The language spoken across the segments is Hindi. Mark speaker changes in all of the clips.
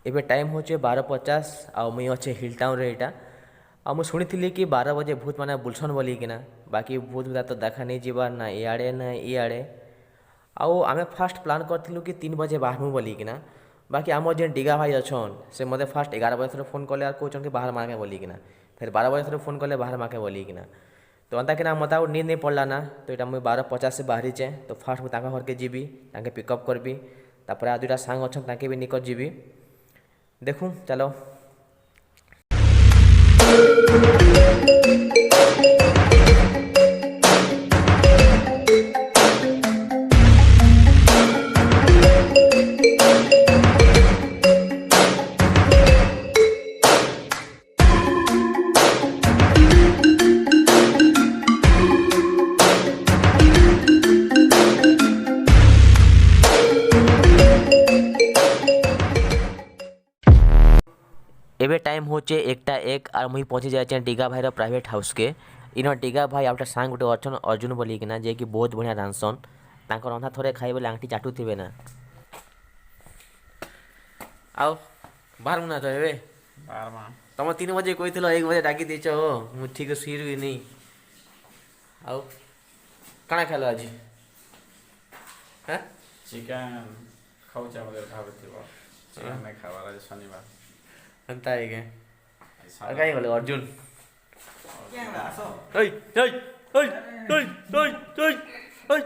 Speaker 1: एबे टाइम होचे 12:50 आ मुई अच्छे हिल टाउन रे इटा आ मु शुणी कि 12 बजे भूत मैंने बुलसन बोली कि ना बाकी भूत तो देखा नहीं जीवार ना इे ना इे आउ आमे फास्ट प्लान करूँ कि 3 बजे बाहरमु बोली कि ना बाकी आम जेन डिगा भाई अच्छन से मते फास्ट 11 बजे थोड़े फोन कले कहन कि बाहर माके बोली कि ना फिर 12 बजे थोड़े फोन कले बाहर माके बोली कि ना तो अंता कि ना मत नींद नहीं पड़ला ना तो यहाँ मुझे 12:50 से बाहरी चे तो फास्ट मुझे घर के जीवी ताके पिकअप करबी तापर आ दुटा सांग अच्छा ताके भी निकट जीवी देखूँ चलो। एबे टाइम होचे 1टा 1 और मुई पहुँची जाए डिगा भाईर प्राइवेट हाउस के इन डिगा भाई आउटा सांग गोटे अच्छन अर्जुन बोली कि ना जे कि बहुत बढ़िया रांधसन तांकर रंधा थोड़े खाई बोले आंटी चाटुथिबे ना आओ बाहर मुना तो एबे तुम 3 बजे कोई 1 बजे डाकी देछ हो मु ठीक सुई रुई नहीं आओ काना खालो आज हैं
Speaker 2: चिकन खाउचा मगर भाबथिबो चिकन नै खावार आज शनिवार
Speaker 1: अंता है के कहीं बोले अर्जुन
Speaker 2: क्या आसो
Speaker 1: ओय ओय ओय ओय ओय ओय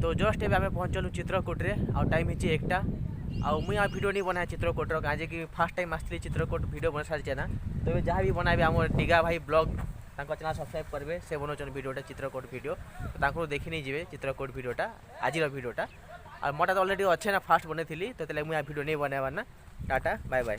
Speaker 1: तो जस्ट एवं आम पहुँचलु चित्रकूट रे आउ टाइम होची एकटा आउ मुई वीडियो नहीं बनाए चित्रकूट कहीं कि फास्ट टाइम आसती चित्रकूट वीडियो बना सारी ना तो जहाँ भी बनाबे आम डिगा भाई ब्लॉग चैनल सब्सक्राइब करेंगे से बनाऊँ वीडियोटा चित्रकूट वीडियो तो देखी नहीं जी चित्रकूट वीडियोटा आज वीडियोटा और मोटा तो अलरेडी अच्छे ना फास्ट बनी थी तो मुझे वीडियो नहीं बनाबार ना टाटा बाय बाय।